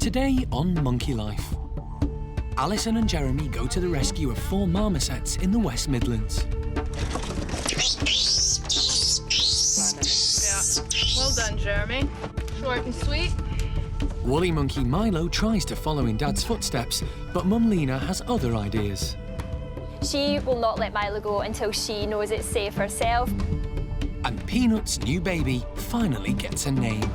Today on Monkey Life, Alison and Jeremy go to the rescue of 4 marmosets in the West Midlands. Yeah. Well done, Jeremy. Short and sweet. Woolly monkey Milo tries to follow in Dad's footsteps, but Mum Lena has other ideas. She will not let Milo go until she knows it's safe herself. And Peanut's new baby finally gets a name.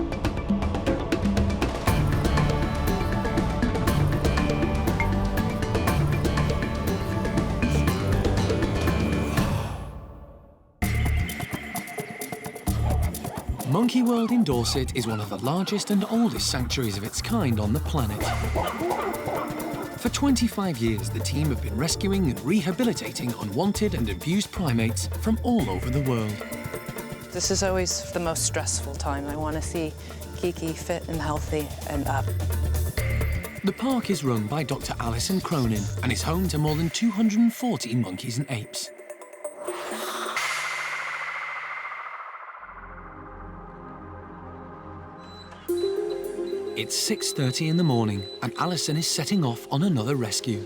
Monkey World in Dorset is one of the largest and oldest sanctuaries of its kind on the planet. For 25 years, the team have been rescuing and rehabilitating unwanted and abused primates from all over the world. This is always the most stressful time. I want to see Kiki fit and healthy and up. The park is run by Dr. Alison Cronin and is home to more than 240 monkeys and apes. It's 6:30 in the morning and Alison is setting off on another rescue.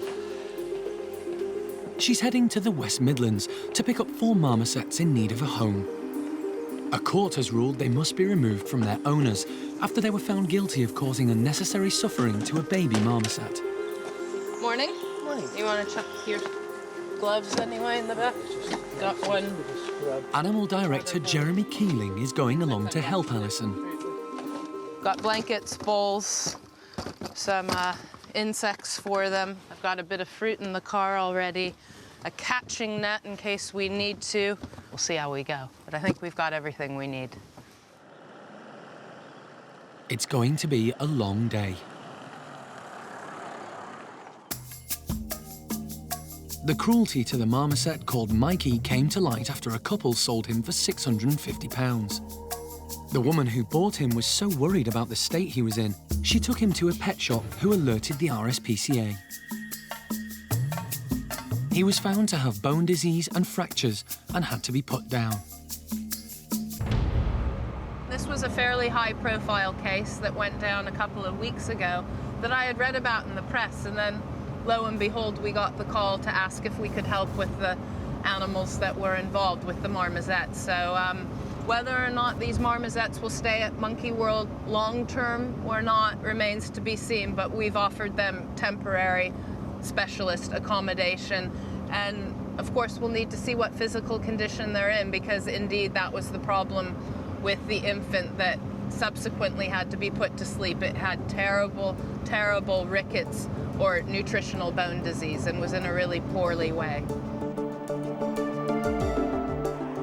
She's heading to the West Midlands to pick up 4 marmosets in need of a home. A court has ruled they must be removed from their owners after they were found guilty of causing unnecessary suffering to a baby marmoset. Morning. Morning. You want to check your gloves anyway in the back? Got one. Animal Director Jeremy Keeling is going along to help Alison. Got blankets, bowls, some insects for them. I've got a bit of fruit in the car already, a catching net in case we need to. We'll see how we go, but I think we've got everything we need. It's going to be a long day. The cruelty to the marmoset called Mikey came to light after a couple sold him for £650. The woman who bought him was so worried about the state he was in, she took him to a pet shop who alerted the RSPCA. He was found to have bone disease and fractures and had to be put down. This was a fairly high-profile case that went down a couple of weeks ago that I had read about in the press, and then, lo and behold, we got the call to ask if we could help with the animals that were involved with the marmosets. So whether or not these marmosets will stay at Monkey World long-term or not remains to be seen, but we've offered them temporary specialist accommodation. And of course, we'll need to see what physical condition they're in, because indeed that was the problem with the infant that subsequently had to be put to sleep. It had terrible, terrible rickets or nutritional bone disease and was in a really poorly way.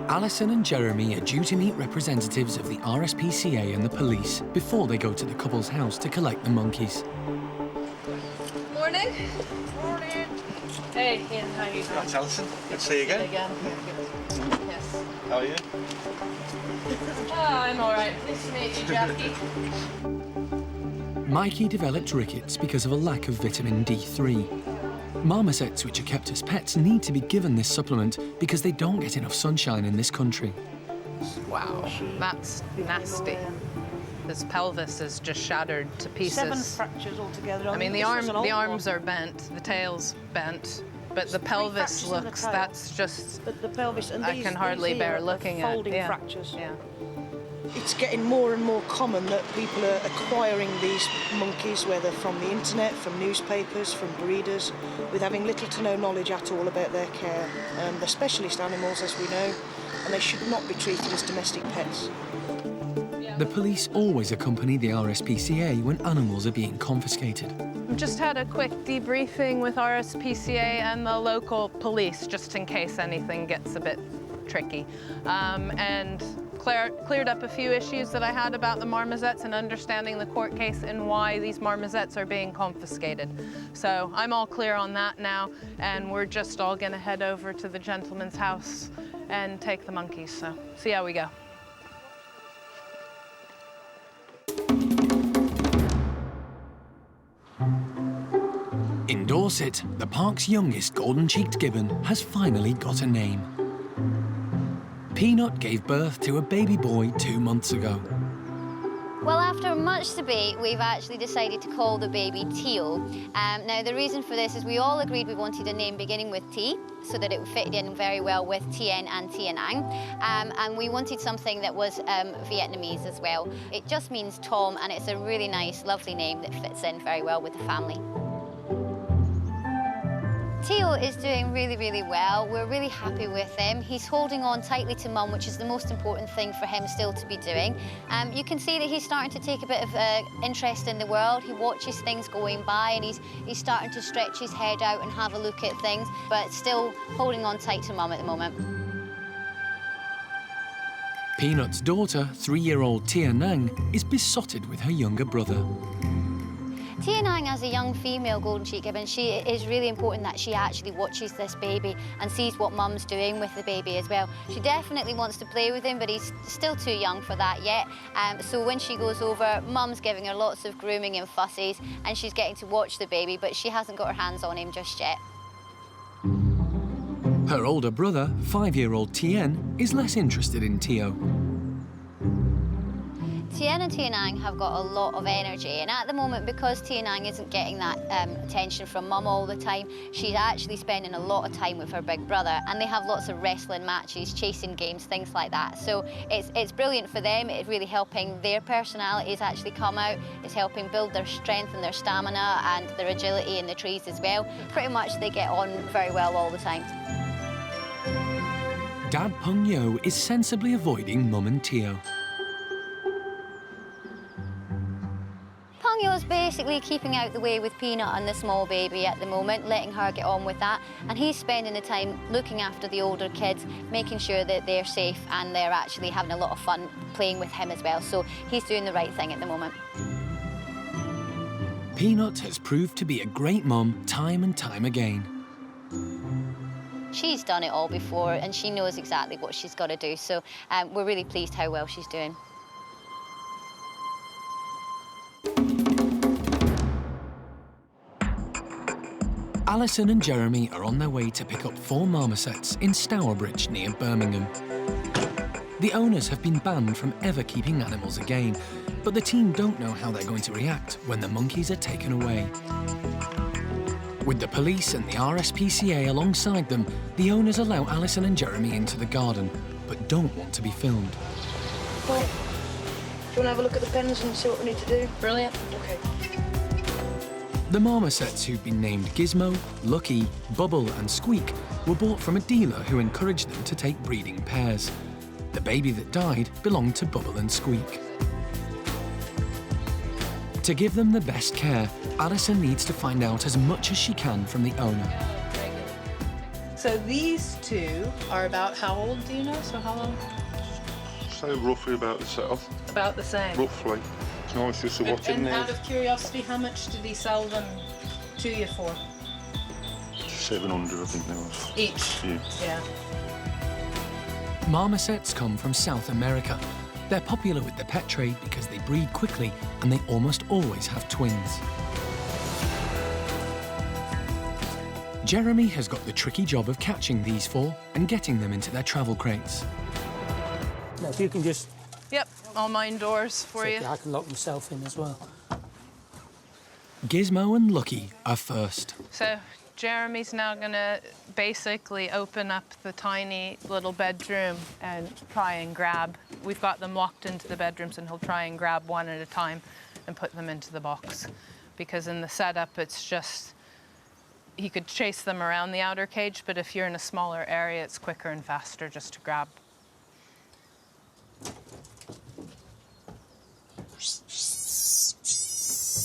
Alison and Jeremy are due to meet representatives of the RSPCA and the police before they go to the couple's house to collect the monkeys. Morning. Morning. Hey, Ian, how are you doing? Right, Alison. Good to see you again. Again. Yes. How are you? I'm all right. Nice to meet you, Jackie. Mikey developed rickets because of a lack of vitamin D3. Marmosets, which are kept as pets, need to be given this supplement because they don't get enough sunshine in this country. Wow, that's nasty. His pelvis is just shattered to pieces. 7 fractures altogether. I mean, the arms are bent, the tail's bent, but the pelvis looks, that's just, but the pelvis, and I can hardly bear looking at. Folding fractures. Yeah. It's getting more and more common that people are acquiring these monkeys, whether from the internet, from newspapers, from breeders, with having little to no knowledge at all about their care. They're specialist animals, as we know, and they should not be treated as domestic pets. The police always accompany the RSPCA when animals are being confiscated. I've just had a quick debriefing with RSPCA and the local police, just in case anything gets a bit tricky, and cleared up a few issues that I had about the marmosets and understanding the court case and why these marmosets are being confiscated. So I'm all clear on that now, and we're just all gonna head over to the gentleman's house and take the monkeys, so see how we go. In Dorset, the park's youngest golden-cheeked gibbon has finally got a name. Peanut gave birth to a baby boy 2 months ago. Well, after much debate, we've actually decided to call the baby Teo. Now, the reason for this is we all agreed we wanted a name beginning with T, so that it would fit in very well with Tien and Tia Nang. And we wanted something that was Vietnamese as well. It just means Tom, and it's a really nice, lovely name that fits in very well with the family. Teo is doing really, really well. We're really happy with him. He's holding on tightly to Mum, which is the most important thing for him still to be doing. You can see that he's starting to take a bit of interest in the world. He watches things going by, and he's starting to stretch his head out and have a look at things, but still holding on tight to Mum at the moment. Peanut's daughter, 3-year-old Tia Nang, is besotted with her younger brother. Tia Nang, as a young female golden sheep gibbon, it is really important that she actually watches this baby and sees what Mum's doing with the baby as well. She definitely wants to play with him, but he's still too young for that yet. So when she goes over, Mum's giving her lots of grooming and fussies, and she's getting to watch the baby, but she hasn't got her hands on him just yet. Her older brother, 5-year-old Tien, is less interested in Teo. Tien and Tia Nang have got a lot of energy, and at the moment, because Tia Nang isn't getting that attention from Mum all the time, she's actually spending a lot of time with her big brother, and they have lots of wrestling matches, chasing games, things like that. So it's brilliant for them. It's really helping their personalities actually come out. It's helping build their strength and their stamina and their agility in the trees as well. Pretty much they get on very well all the time. Dad Peng Yo is sensibly avoiding Mum and Teo. Pangyo's basically keeping out the way with Peanut and the small baby at the moment, letting her get on with that, and he's spending the time looking after the older kids, making sure that they're safe and they're actually having a lot of fun playing with him as well, so he's doing the right thing at the moment. Peanut has proved to be a great mum time and time again. She's done it all before, and she knows exactly what she's got to do, so we're really pleased how well she's doing. Alison and Jeremy are on their way to pick up 4 marmosets in Stourbridge near Birmingham. The owners have been banned from ever keeping animals again, but the team don't know how they're going to react when the monkeys are taken away. With the police and the RSPCA alongside them, the owners allow Alison and Jeremy into the garden, but don't want to be filmed. Well, do you want to have a look at the pens and see what we need to do? Brilliant. OK. The marmosets, who've been named Gizmo, Lucky, Bubble and Squeak, were bought from a dealer who encouraged them to take breeding pairs. The baby that died belonged to Bubble and Squeak. To give them the best care, Alison needs to find out as much as she can from the owner. So these two are about how old, do you know? So how long? So roughly about the same. About the same. Roughly. It's nice just to watch And them now. out of curiosity, how much did he sell them to you for? 700, I think now. Each? Yeah. Yeah. Marmosets come from South America. They're popular with the pet trade because they breed quickly and they almost always have twins. Jeremy has got the tricky job of catching these 4 and getting them into their travel crates. Now, if you can just... Yep, I'll mind doors for you. I can lock myself in as well. Gizmo and Lucky are first. So Jeremy's now gonna basically open up the tiny little bedroom and try and grab. We've got them locked into the bedrooms, and he'll try and grab one at a time and put them into the box. Because in the setup, it's just, he could chase them around the outer cage, but if you're in a smaller area, it's quicker and faster just to grab.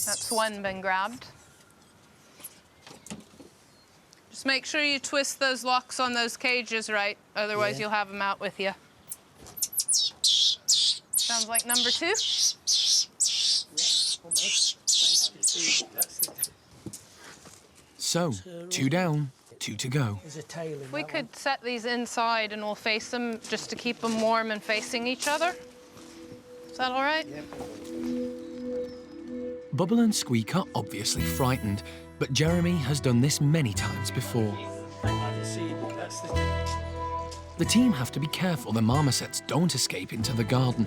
That's one been grabbed. Just make sure you twist those locks on those cages right, otherwise you'll have them out with you. Sounds like number 2. So, 2 down, 2 to go. There's a tail in We that could set these inside and we'll face them just to keep them warm and facing each other. Is that all right? Yep. Bubble and Squeak are obviously frightened, but Jeremy has done this many times before. The team have to be careful the marmosets don't escape into the garden.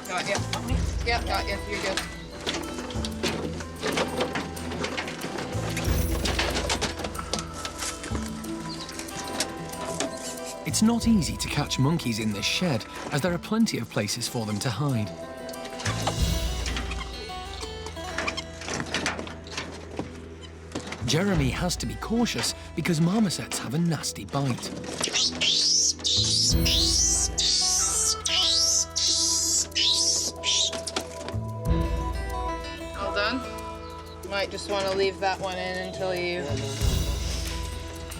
Got you. Yep, got you. You're good. It's not easy to catch monkeys in this shed, as there are plenty of places for them to hide. Jeremy has to be cautious because marmosets have a nasty bite. All done? Might just want to leave that one in until you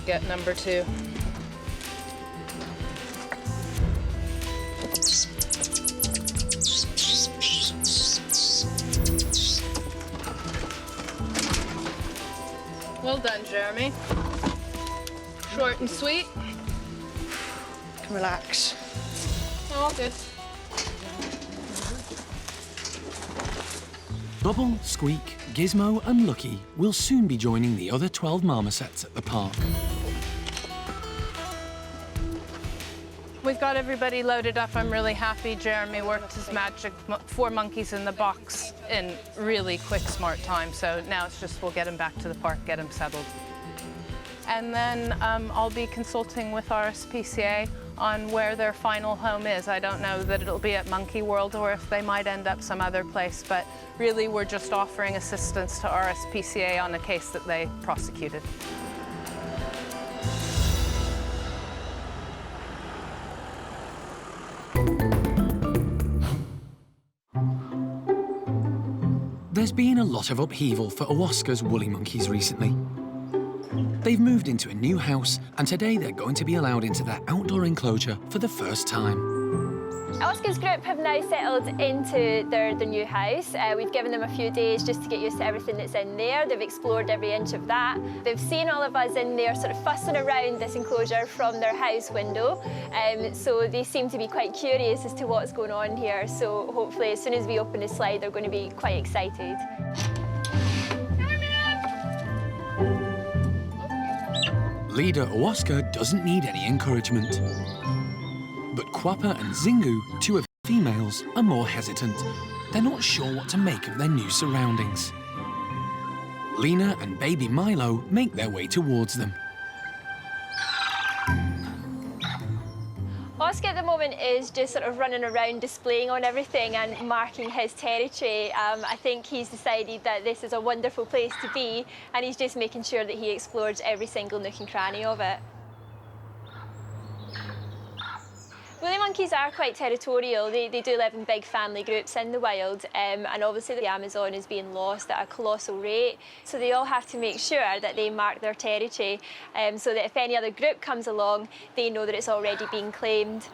get number 2. Well done, Jeremy. Short and sweet. Relax. All good. Bubble, Squeak, Gizmo and Lucky will soon be joining the other 12 marmosets at the park. We've got everybody loaded up. I'm really happy. Jeremy worked his magic 4 monkeys in the box in really quick, smart time. So now it's just we'll get him back to the park, get him settled. And then I'll be consulting with RSPCA on where their final home is. I don't know that it'll be at Monkey World or if they might end up some other place, but really we're just offering assistance to RSPCA on a case that they prosecuted. There's been a lot of upheaval for Owaska's woolly monkeys recently. They've moved into a new house, and today they're going to be allowed into their outdoor enclosure for the first time. Owaska's group have now settled into their new house. We've given them a few days just to get used to everything that's in there. They've explored every inch of that. They've seen all of us in there sort of fussing around this enclosure from their house window. So they seem to be quite curious as to what's going on here. So hopefully as soon as we open the slide, they're going to be quite excited. Leader Owaska doesn't need any encouragement. But Quappa and Zingu, 2 of the females, are more hesitant. They're not sure what to make of their new surroundings. Lena and baby Milo make their way towards them. Owaska at the moment is just sort of running around displaying on everything and marking his territory. I think he's decided that this is a wonderful place to be and he's just making sure that he explores every single nook and cranny of it. Woolly monkeys are quite territorial. They do live in big family groups in the wild, and obviously the Amazon is being lost at a colossal rate. So they all have to make sure that they mark their territory, so that if any other group comes along, they know that it's already been claimed.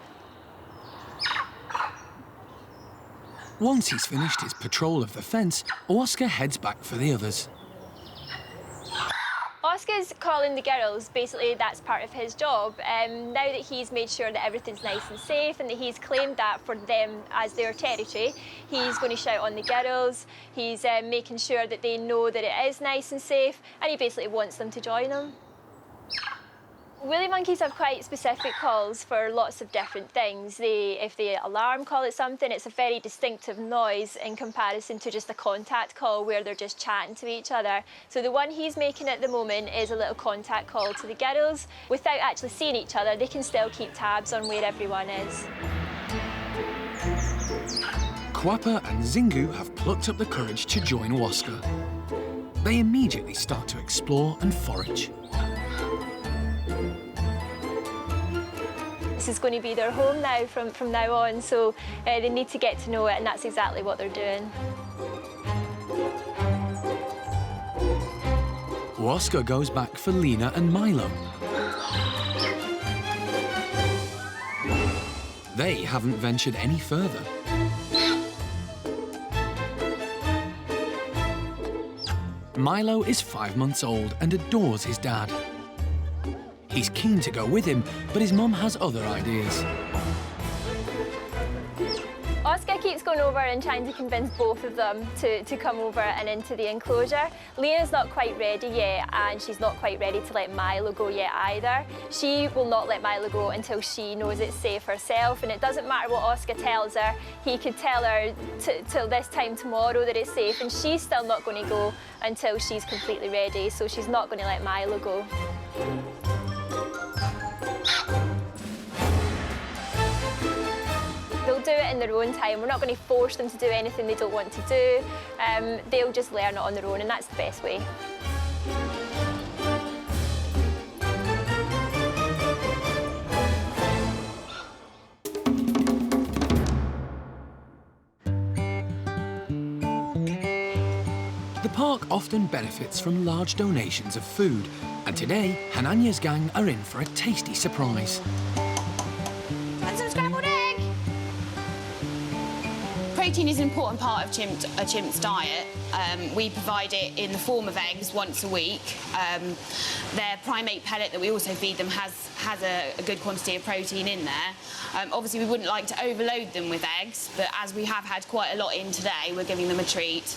Once he's finished his patrol of the fence, Owaska heads back for the others. Owaska's calling the girls, basically that's part of his job. Now that he's made sure that everything's nice and safe and that he's claimed that for them as their territory, he's going to shout on the girls, he's making sure that they know that it is nice and safe, and he basically wants them to join him. Woolly monkeys have quite specific calls for lots of different things. If they alarm call at something, it's a very distinctive noise in comparison to just a contact call where they're just chatting to each other. So the one he's making at the moment is a little contact call to the girls. Without actually seeing each other, they can still keep tabs on where everyone is. Quappa and Zingu have plucked up the courage to join Owaska. They immediately start to explore and forage. This is going to be their home now from now on, so they need to get to know it, and that's exactly what they're doing. Owaska goes back for Lena and Milo. They haven't ventured any further. Milo is 5 months old and adores his dad. He's keen to go with him, but his mum has other ideas. Owaska keeps going over and trying to convince both of them to come over and into the enclosure. Lena's not quite ready yet, and she's not quite ready to let Milo go yet either. She will not let Milo go until she knows it's safe herself, and it doesn't matter what Oscar tells her. He could tell her till this time tomorrow that it's safe, and she's still not going to go until she's completely ready, so she's not going to let Milo go. They'll do it in their own time. We're not going to force them to do anything they don't want to do. They'll just learn it on their own, and that's the best way. The park often benefits from large donations of food, and today, Hananya's gang are in for a tasty surprise. And some scrambled egg! Protein is an important part of a chimp's diet. We provide it in the form of eggs once a week. Their primate pellet that we also feed them has a good quantity of protein in there. Obviously, we wouldn't like to overload them with eggs, but as we have had quite a lot in today, we're giving them a treat.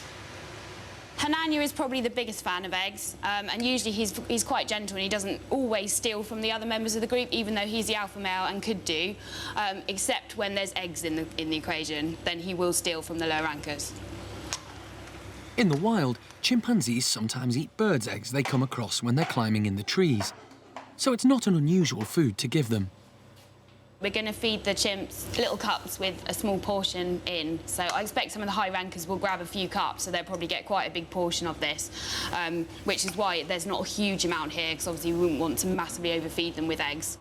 Hananya is probably the biggest fan of eggs, and usually he's quite gentle and he doesn't always steal from the other members of the group, even though he's the alpha male and could do, except when there's eggs in the equation, then he will steal from the lower rankers. In the wild, chimpanzees sometimes eat birds' eggs they come across when they're climbing in the trees, so it's not an unusual food to give them. We're going to feed the chimps little cups with a small portion in, so I expect some of the high rankers will grab a few cups, so they'll probably get quite a big portion of this, which is why there's not a huge amount here, because obviously we wouldn't want to massively overfeed them with eggs.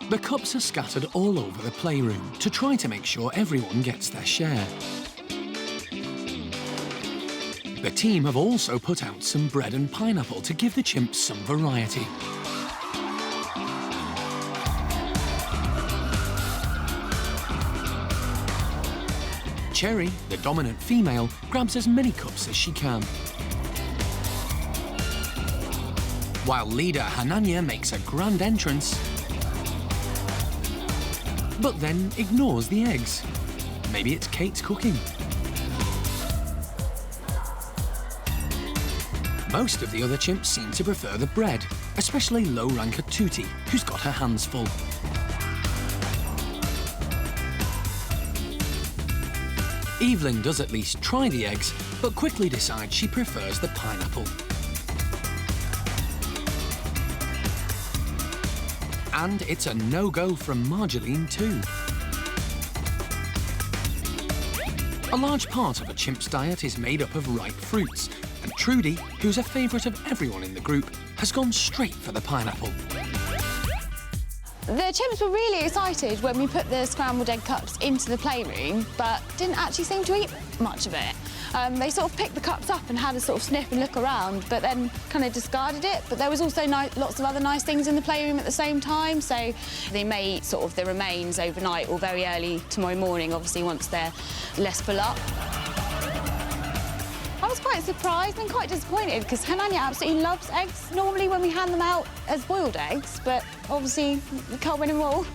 The cups are scattered all over the playroom to try to make sure everyone gets their share. The team have also put out some bread and pineapple to give the chimps some variety. Cherry, the dominant female, grabs as many cups as she can. While leader Hananya makes a grand entrance, but then ignores the eggs. Maybe it's Kate's cooking. Most of the other chimps seem to prefer the bread, especially low-ranker Tutti, who's got her hands full. Evelyn does at least try the eggs, but quickly decides she prefers the pineapple. And it's a no-go from Marjolaine too. A large part of a chimp's diet is made up of ripe fruits, and Trudy, who's a favourite of everyone in the group, has gone straight for the pineapple. The chimps were really excited when we put the scrambled egg cups into the playroom, but didn't actually seem to eat much of it. They sort of picked the cups up and had a sort of sniff and look around, but then kind of discarded it. But there was also lots of other nice things in the playroom at the same time, so they may eat sort of the remains overnight or very early tomorrow morning, obviously, once they're less full up. I was quite surprised and quite disappointed because Hananya absolutely loves eggs normally when we hand them out as boiled eggs, but obviously you can't win them all.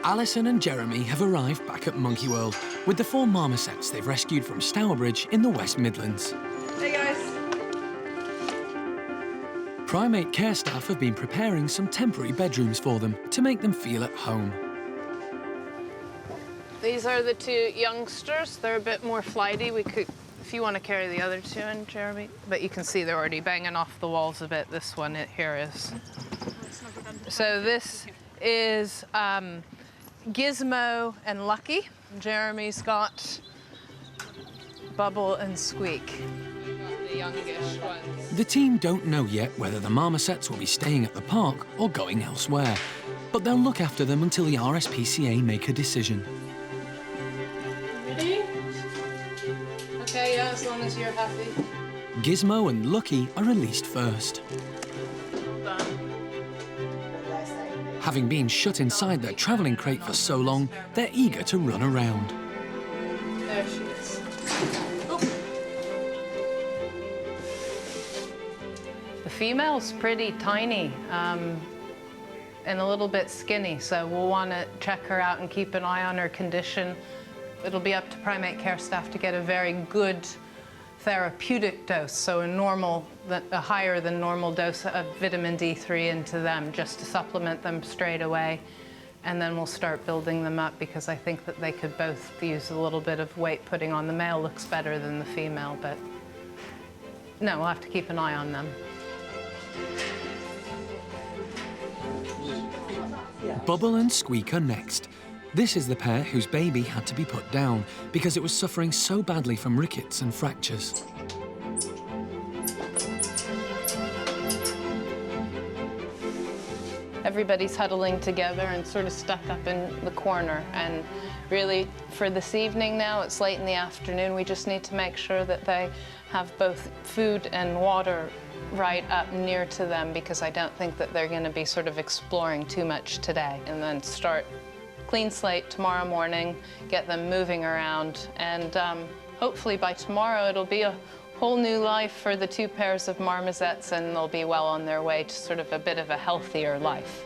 Alison and Jeremy have arrived back at Monkey World with the 4 marmosets they've rescued from Stourbridge in the West Midlands. Hey guys. Primate care staff have been preparing some temporary bedrooms for them to make them feel at home. These are the 2 youngsters. They're a bit more flighty. We could, if you want to carry the other 2 in, Jeremy. But you can see they're already banging off the walls a bit. This one here is. So this is Gizmo and Lucky. Jeremy's got Bubble and Squeak. The youngish ones. The team don't know yet whether the marmosets will be staying at the park or going elsewhere, but they'll look after them until the RSPCA make a decision. Ready? Okay, yeah, as long as you're happy. Gizmo and Lucky are released first. Done. Having been shut inside their travelling crate for so long, they're eager to run around. There she is. Oh. The female's pretty tiny and a little bit skinny, so we'll want to check her out and keep an eye on her condition. It'll be up to primate care staff to get a very good therapeutic dose, so a higher than normal dose of vitamin D3 into them, just to supplement them straight away. And then we'll start building them up, because I think that they could both use a little bit of weight putting on. The male looks better than the female, but no, we'll have to keep an eye on them. Bubble and Squeak are next. This is the pair whose baby had to be put down because it was suffering so badly from rickets and fractures. Everybody's huddling together and sort of stuck up in the corner. And really, for this evening now, it's late in the afternoon, we just need to make sure that they have both food and water right up near to them, because I don't think that they're going to be sort of exploring too much today. And then start clean slate tomorrow morning, get them moving around, and hopefully by tomorrow it'll be a whole new life for the 2 pairs of marmosets, and they'll be well on their way to sort of a bit of a healthier life.